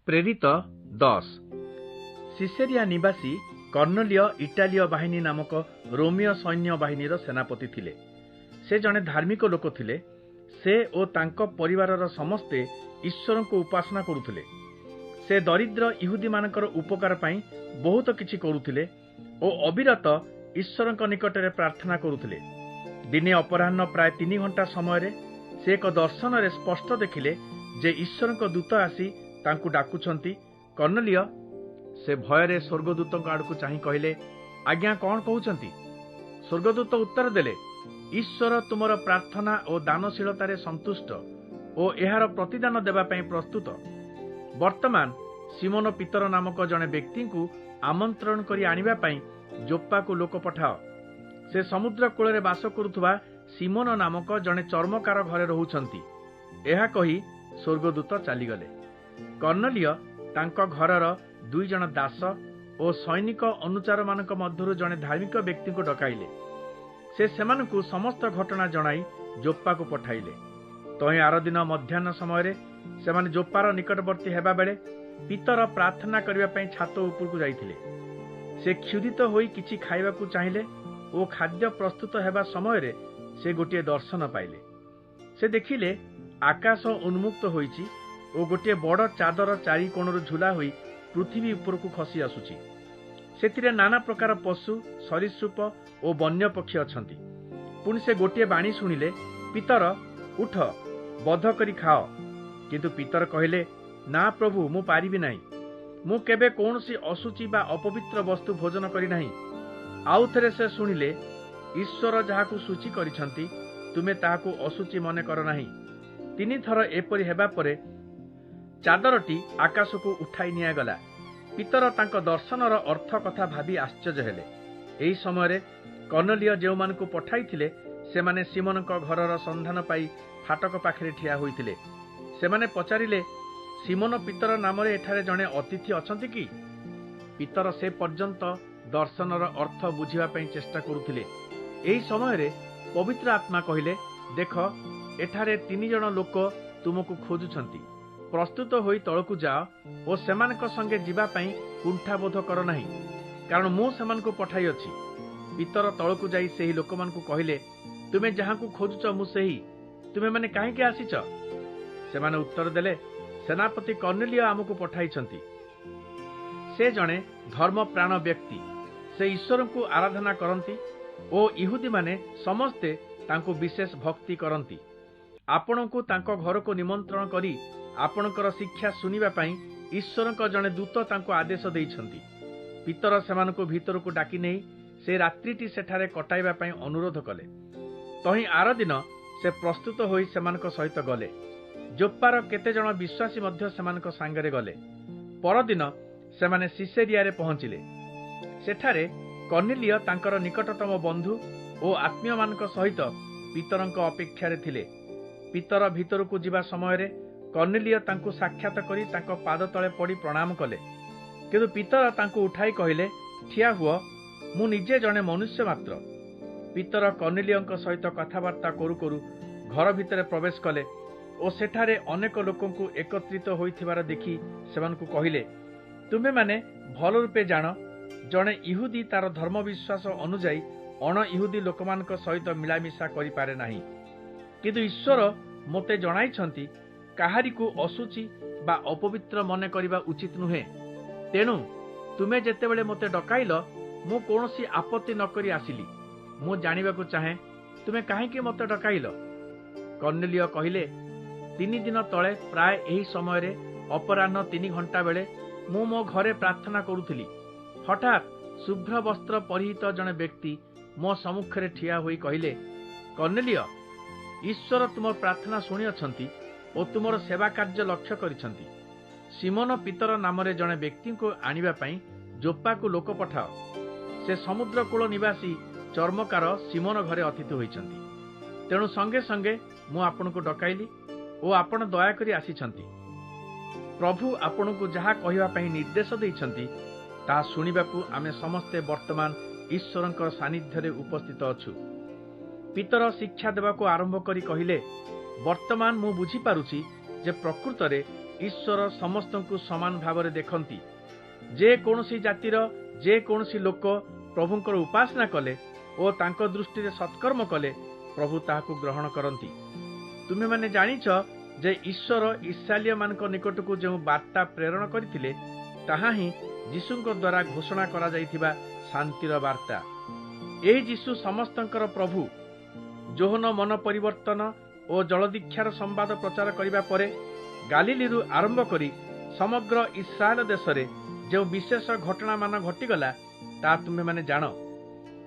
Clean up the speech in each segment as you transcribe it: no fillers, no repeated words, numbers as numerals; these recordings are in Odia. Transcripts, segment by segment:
ପ୍ରେରିତ 10 ସିସେରିଆ ନିବାସୀ କର୍ଣ୍ଣଲିୟ ଇଟାଲୀୟ ବାହିନୀ ନାମକ ରୋମୀୟ ସୈନ୍ୟ ବାହିନୀର ସେନାପତି ଥିଲେ। ସେ ଜଣେ ଧାର୍ମିକ ଲୋକ ଥିଲେ। ସେ ଓ ତାଙ୍କ ପରିବାରର ସମସ୍ତେ ଈଶ୍ୱରଙ୍କୁ ଉପାସନା କରୁଥିଲେ। ସେ ଦରିଦ୍ର ଇହୁଦୀମାନଙ୍କର ଉପକାର ପାଇଁ ବହୁତ କିଛି କରୁଥିଲେ ଓ ଅବିରତ ଈଶ୍ୱରଙ୍କ ନିକଟରେ ପ୍ରାର୍ଥନା କରୁଥିଲେ। ଦିନେ ଅପରାହ୍ନ ପ୍ରାୟ 3 ଘଣ୍ଟା ସମୟରେ ସେ ଏକ ଦର୍ଶନରେ ସ୍ପଷ୍ଟ ଦେଖିଲେ ଯେ ଈଶ୍ୱରଙ୍କ ଦୂତ ଆସି ତାଙ୍କୁ ଡାକୁଛନ୍ତି, କର୍ଣ୍ଣଲିୟ। ସେ ଭୟରେ ସ୍ୱର୍ଗଦୂତଙ୍କ ଆଡ଼କୁ ଚାହିଁ କହିଲେ, ଆଜ୍ଞା, କ'ଣ କହୁଛନ୍ତି? ସ୍ୱର୍ଗଦୂତ ଉତ୍ତର ଦେଲେ, ଈଶ୍ୱର ତୁମର ପ୍ରାର୍ଥନା ଓ ଦାନଶୀଳତାରେ ସନ୍ତୁଷ୍ଟ ଓ ଏହାର ପ୍ରତିଦାନ ଦେବା ପାଇଁ ପ୍ରସ୍ତୁତ। ବର୍ତ୍ତମାନ ସିମୋନ ପିତର ନାମକ ଜଣେ ବ୍ୟକ୍ତିଙ୍କୁ ଆମନ୍ତ୍ରଣ କରି ଆଣିବା ପାଇଁ ଯୋପ୍ପାକୁ ଲୋକ ପଠାଅ। ସେ ସମୁଦ୍ର କୂଳରେ ବାସ କରୁଥିବା ସିମୋନ ନାମକ ଜଣେ ଚର୍ମକାର ଘରେ ରହୁଛନ୍ତି। ଏହା କହି ସ୍ୱର୍ଗଦୂତ ଚାଲିଗଲେ। କର୍ଣ୍ଣଲିୟ ତାଙ୍କ ଘରର 2 ଜଣ ଦାସ ଓ ସୈନିକ ଅନୁଚାରମାନଙ୍କ ମଧ୍ୟରୁ ଜଣେ ଧାର୍ମିକ ବ୍ୟକ୍ତିଙ୍କୁ ଡକାଇଲେ। ସେ ସେମାନଙ୍କୁ ସମସ୍ତ ଘଟଣା ଜଣାଇ ଯୋପ୍ପାକୁ ପଠାଇଲେ। ତହିଁ ଆରଦିନ ମଧ୍ୟାହ୍ନ ସମୟରେ ସେମାନେ ଯୋପ୍ପାର ନିକଟବର୍ତ୍ତୀ ହେବା ବେଳେ ପିତର ପ୍ରାର୍ଥନା କରିବା ପାଇଁ ଛାତ ଉପରକୁ ଯାଇଥିଲେ। ସେ କ୍ଷୁଧିତ ହୋଇ କିଛି ଖାଇବାକୁ ଚାହିଁଲେ ଓ ଖାଦ୍ୟ ପ୍ରସ୍ତୁତ ହେବା ସମୟରେ ସେ ଗୋଟିଏ ଦର୍ଶନ ପାଇଲେ। ସେ ଦେଖିଲେ ଆକାଶ ଉନ୍ମୁକ୍ତ ହୋଇଛି ଓ ଗୋଟିଏ ବଡ଼ ଚାଦର ଚାରି କୋଣରୁ ଝୁଲା ହୋଇ ପୃଥିବୀ ଉପରକୁ ଖସି ଆସୁଛି। ସେଥିରେ ନାନା ପ୍ରକାର ପଶୁ, ସରୀସୃପ ଓ ବନ୍ୟ ପକ୍ଷୀ ଅଛନ୍ତି। ପୁଣି ସେ ଗୋଟିଏ ବାଣୀ ଶୁଣିଲେ, ପିତର, ଉଠ, ବଧ କରି ଖାଅ। କିନ୍ତୁ ପିତର କହିଲେ, ନା ପ୍ରଭୁ, ମୁଁ ପାରିବି ନାହିଁ। ମୁଁ କେବେ କୌଣସି ଅଶୁଚି ବା ଅପବିତ୍ର ବସ୍ତୁ ଭୋଜନ କରିନାହିଁ। ଆଉ ଥରେ ସେ ଶୁଣିଲେ, ଈଶ୍ୱର ଯାହାକୁ ସୂଚୀ କରିଛନ୍ତି ତୁମେ ତାହାକୁ ଅଶୁଚି ମନେ କର ନାହିଁ। 3 ଥର ଏପରି ହେବା ପରେ ଚାଦରଟି ଆକାଶକୁ ଉଠାଇ ନିଆଗଲା। ପିତର ତାଙ୍କ ଦର୍ଶନର ଅର୍ଥ କଥା ଭାବି ଆଶ୍ଚର୍ଯ୍ୟ ହେଲେ। ଏହି ସମୟରେ କର୍ଣ୍ଣଲିୟ ଯେଉଁମାନଙ୍କୁ ପଠାଇଥିଲେ ସେମାନେ ସିମୋନଙ୍କ ଘରର ସନ୍ଧାନ ପାଇ ଫାଟକ ପାଖରେ ଠିଆ ହୋଇଥିଲେ। ସେମାନେ ପଚାରିଲେ, ସିମୋନ ପିତର ନାମରେ ଏଠାରେ ଜଣେ ଅତିଥି ଅଛନ୍ତି କି? ପିତର ସେ ପର୍ଯ୍ୟନ୍ତ ଦର୍ଶନର ଅର୍ଥ ବୁଝିବା ପାଇଁ ଚେଷ୍ଟା କରୁଥିଲେ। ଏହି ସମୟରେ ପବିତ୍ର ଆତ୍ମା କହିଲେ, ଦେଖ, ଏଠାରେ 3 ଜଣ ଲୋକ ତୁମକୁ ଖୋଜୁଛନ୍ତି। ପ୍ରସ୍ତୁତ ହୋଇ ତଳକୁ ଯାଅ ଓ ସେମାନଙ୍କ ସଙ୍ଗେ ଯିବା ପାଇଁ କୁଣ୍ଠାବୋଧ କର ନାହିଁ, କାରଣ ମୁଁ ସେମାନଙ୍କୁ ପଠାଇଅଛି। ପିତର ତଳକୁ ଯାଇ ସେହି ଲୋକମାନଙ୍କୁ କହିଲେ, ତୁମେ ଯାହାଙ୍କୁ ଖୋଜୁଛ ମୁଁ ସେହି। ତୁମେମାନେ କାହିଁକି ଆସିଛ? ସେମାନେ ଉତ୍ତର ଦେଲେ, ସେନାପତି କର୍ଣ୍ଣଲିୟ ଆମକୁ ପଠାଇଛନ୍ତି। ସେ ଜଣେ ଧର୍ମପ୍ରାଣ ବ୍ୟକ୍ତି। ସେ ଈଶ୍ୱରଙ୍କୁ ଆରାଧନା କରନ୍ତି ଓ ଇହୁଦୀମାନେ ସମସ୍ତେ ତାଙ୍କୁ ବିଶେଷ ଭକ୍ତି କରନ୍ତି। ଆପଣଙ୍କୁ ତାଙ୍କ ଘରକୁ ନିମନ୍ତ୍ରଣ କରି ଆପଣଙ୍କର ଶିକ୍ଷା ଶୁଣିବା ପାଇଁ ଈଶ୍ୱରଙ୍କ ଜଣେ ଦୂତ ତାଙ୍କୁ ଆଦେଶ ଦେଇଛନ୍ତି। ପିତର ସେମାନଙ୍କୁ ଭିତରକୁ ଡାକି ନେଇ ସେ ରାତ୍ରିଟି ସେଠାରେ କଟାଇବା ପାଇଁ ଅନୁରୋଧ କଲେ। ତହିଁ ଆରଦିନ ସେ ପ୍ରସ୍ତୁତ ହୋଇ ସେମାନଙ୍କ ସହିତ ଗଲେ। ଯୋପ୍ପାର କେତେଜଣ ବିଶ୍ୱାସୀ ମଧ୍ୟ ସେମାନଙ୍କ ସାଙ୍ଗରେ ଗଲେ। ପରଦିନ ସେମାନେ ସିସେରିଆରେ ପହଞ୍ଚିଲେ। ସେଠାରେ କର୍ଣ୍ଣଲିୟ ତାଙ୍କର ନିକଟତମ ବନ୍ଧୁ ଓ ଆତ୍ମୀୟମାନଙ୍କ ସହିତ ପିତରଙ୍କ ଅପେକ୍ଷାରେ ଥିଲେ। ପିତର ଭିତରକୁ ଯିବା ସମୟରେ କର୍ଣ୍ଣଲିୟ ତାଙ୍କୁ ସାକ୍ଷାତ କରି ତାଙ୍କ ପାଦ ତଳେ ପଡ଼ି ପ୍ରଣାମ କଲେ। କିନ୍ତୁ ପିତର ତାଙ୍କୁ ଉଠାଇ କହିଲେ, ଠିଆ ହୁଅ, ମୁଁ ନିଜେ ଜଣେ ମନୁଷ୍ୟ ମାତ୍ର। ପିତର କର୍ଣ୍ଣଲିୟଙ୍କ ସହିତ କଥାବାର୍ତ୍ତା କରୁ କରୁ ଘର ଭିତରେ ପ୍ରବେଶ କଲେ ଓ ସେଠାରେ ଅନେକ ଲୋକଙ୍କୁ ଏକତ୍ରିତ ହୋଇଥିବାର ଦେଖି ସେମାନଙ୍କୁ କହିଲେ, ତୁମେମାନେ ଭଲ ରୂପେ ଜାଣ, ଜଣେ ଇହୁଦୀ ତାର ଧର୍ମବିଶ୍ୱାସ ଅନୁଯାୟୀ ଅଣ ଇହୁଦୀ ଲୋକମାନଙ୍କ ସହିତ ମିଳାମିଶା କରିପାରେ ନାହିଁ। କିନ୍ତୁ ଈଶ୍ୱର ମୋତେ ଜଣାଇଛନ୍ତି କାହାରିକୁ ଅଶୁଚି ବା ଅପବିତ୍ର ମନେ କରିବା ଉଚିତ ନୁହେଁ। ତେଣୁ ତୁମେ ଯେତେବେଳେ ମୋତେ ଡକାଇଲ ମୁଁ କୌଣସି ଆପତ୍ତି ନ କରି ଆସିଲି। ମୁଁ ଜାଣିବାକୁ ଚାହେଁ, ତୁମେ କାହିଁକି ମୋତେ ଡକାଇଲ? କର୍ଣ୍ଣଲିୟ କହିଲେ, 3 ଦିନ ତଳେ ପ୍ରାୟ ଏହି ସମୟରେ ଅପରାହ୍ନ 3 ଘଣ୍ଟା ବେଳେ ମୁଁ ମୋ ଘରେ ପ୍ରାର୍ଥନା କରୁଥିଲି। ହଠାତ୍ ଶୁଭ୍ର ବସ୍ତ୍ର ପରିହିତ ଜଣେ ବ୍ୟକ୍ତି ମୋ ସମ୍ମୁଖରେ ଠିଆ ହୋଇ କହିଲେ, କର୍ଣ୍ଣଲିୟ, ଈଶ୍ୱର ତୁମର ପ୍ରାର୍ଥନା ଶୁଣିଅଛନ୍ତି ଓ ତୁମର ସେବା କାର୍ଯ୍ୟ ଲକ୍ଷ୍ୟ କରିଛନ୍ତି। ସିମୋନ ପିତର ନାମରେ ଜଣେ ବ୍ୟକ୍ତିଙ୍କୁ ଆଣିବା ପାଇଁ ଯୋପ୍ପାକୁ ଲୋକ ପଠାଅ। ସେ ସମୁଦ୍ର କୂଳ ନିବାସୀ ଚର୍ମକାର ସିମୋନ ଘରେ ଅତିଥି ହୋଇଛନ୍ତି। ତେଣୁ ସଙ୍ଗେ ସଙ୍ଗେ ମୁଁ ଆପଣଙ୍କୁ ଡକାଇଲି ଓ ଆପଣ ଦୟାକରି ଆସିଛନ୍ତି। ପ୍ରଭୁ ଆପଣଙ୍କୁ ଯାହା କହିବା ପାଇଁ ନିର୍ଦ୍ଦେଶ ଦେଇଛନ୍ତି ତାହା ଶୁଣିବାକୁ ଆମେ ସମସ୍ତେ ବର୍ତ୍ତମାନ ଈଶ୍ୱରଙ୍କ ସାନ୍ନିଧ୍ୟରେ ଉପସ୍ଥିତ ଅଛୁ। ପିତର ଶିକ୍ଷା ଦେବାକୁ ଆରମ୍ଭ କରି କହିଲେ, ବର୍ତ୍ତମାନ ମୁଁ ବୁଝିପାରୁଛି ଯେ ପ୍ରକୃତରେ ईश्वर समस्त को समान भाव देखती। जे कौनसी जातिर जे कौनसी लोक प्रभुंकर उपासना कले और तांको दृष्टि सत्कर्म कले प्रभु ताहाकु ग्रहण करती। तुम्हें माने जानिछ जे ईश्वर इस्राएलिय मानक निकट को जो वार्ता प्रेरण करथिले ताहा ही यीशुंक द्वारा घोषणा करा जाइथिबा शांतिर वार्ता। एही यीशु समस्तंकर प्रभु जोहन मन परिवर्तन और जलदीक्षार संवाद प्रचार करिबा परे गालिलीरु आरंभ करी समग्र इस्राएल देश रे जो विशेष घटना मान घटीगला ता तुम्हें माने जान।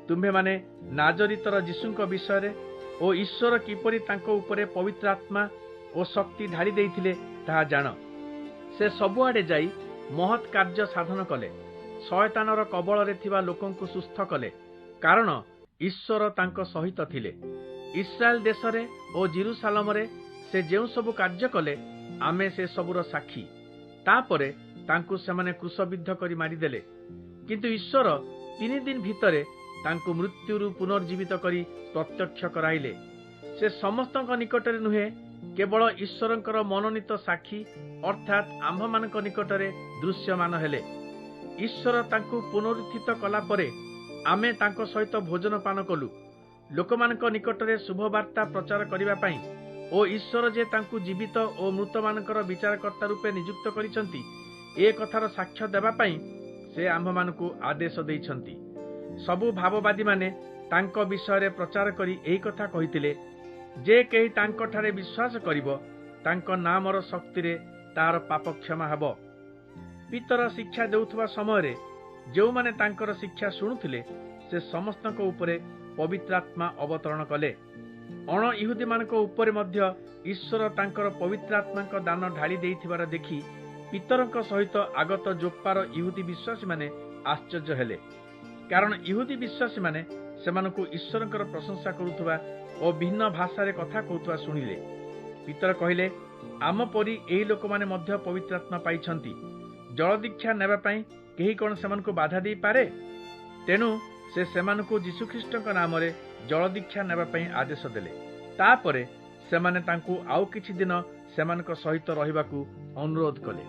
तुम्हें माने नाजरीतर यीशुंक विषय और ईश्वर किपरि तांको उपरे पवित्र आत्मा और शक्ति ढाली देइथिले ताहा जान। से सबुआडे जाई महत् कार्य साधन कले, शयतानर कबल रे थिबा लोकंकु सुस्थ कले, कारण ईश्वर तांको सहित थिले। इस्राएल देश रे और जेरुसालेम रे से जेउ सबु कार्य कले आमे से सबुर साक्षी। तापरे तांकु सेमाने क्रूसबिद्ध करी मारिदेले, किंतु ईश्वर 3 दिन भितरे तांकु मृत्युरु पुनर्जीवित करी प्रत्यक्ष कराइले। से समस्तक निकटरे नुहे केवल ईश्वरंकर मनोनीत साक्षी अर्थात आम्भमानक निकटरे दृश्यमान हेले। ईश्वर तांकु पुनरुत्थित कला परे आमे तांको सहित भोजन पान कलु। लोकमानक निकटरे शुभवार्ता प्रचार करिबा पई ओ ईश्वर जे तांकु जीवित और मृतमानकर विचारकर्ता रूपे नियुक्त करिसंती ए कथार साक्ष्य देबा पई से आम्भमानकु आदेश दैछंती। सबु भाववादी माने तांको विषय प्रचार करी एही कथा कहितिले जे केही तांको ठारे विश्वास करिवो तांको नामर शक्ति रे तार पाप क्षमा हबो। पितर शिक्षा देउथुवा समय रे जो माने तांकर शिक्षा शुणुथिले से समस्तक उपरे पवित्र आत्मा अवतरण कले। अण इहुदी मानक उपरे मध्य ईश्वर तांकर पवित्र आत्माक दान ढाली देइथिबार देखि पितरक सहित आगत जोप्पार इहुदी विश्वासी माने आश्चर्य हेले, कारण इहुदी विश्वासी माने सेमानकु ईश्वरकर प्रशंसा करुथुवा और भिन्न भाषा कथा कहूथुवा शुणिले। पितर कहिले आम परी एही लोक माने मध्य पवित्र आत्मा पाइछंती, जल दीक्षा नेबा पई केही कोन सेमानकु बाधा देई पारे? तेनु से सेमानकु यीशुख्रीष्टक नाम रे जल दीक्षा नेबा पई आदेश देले। तापरे सेमाने तांकु आउ किछि दिन सेमानक सहित रहिबाकु अनुरोध कले।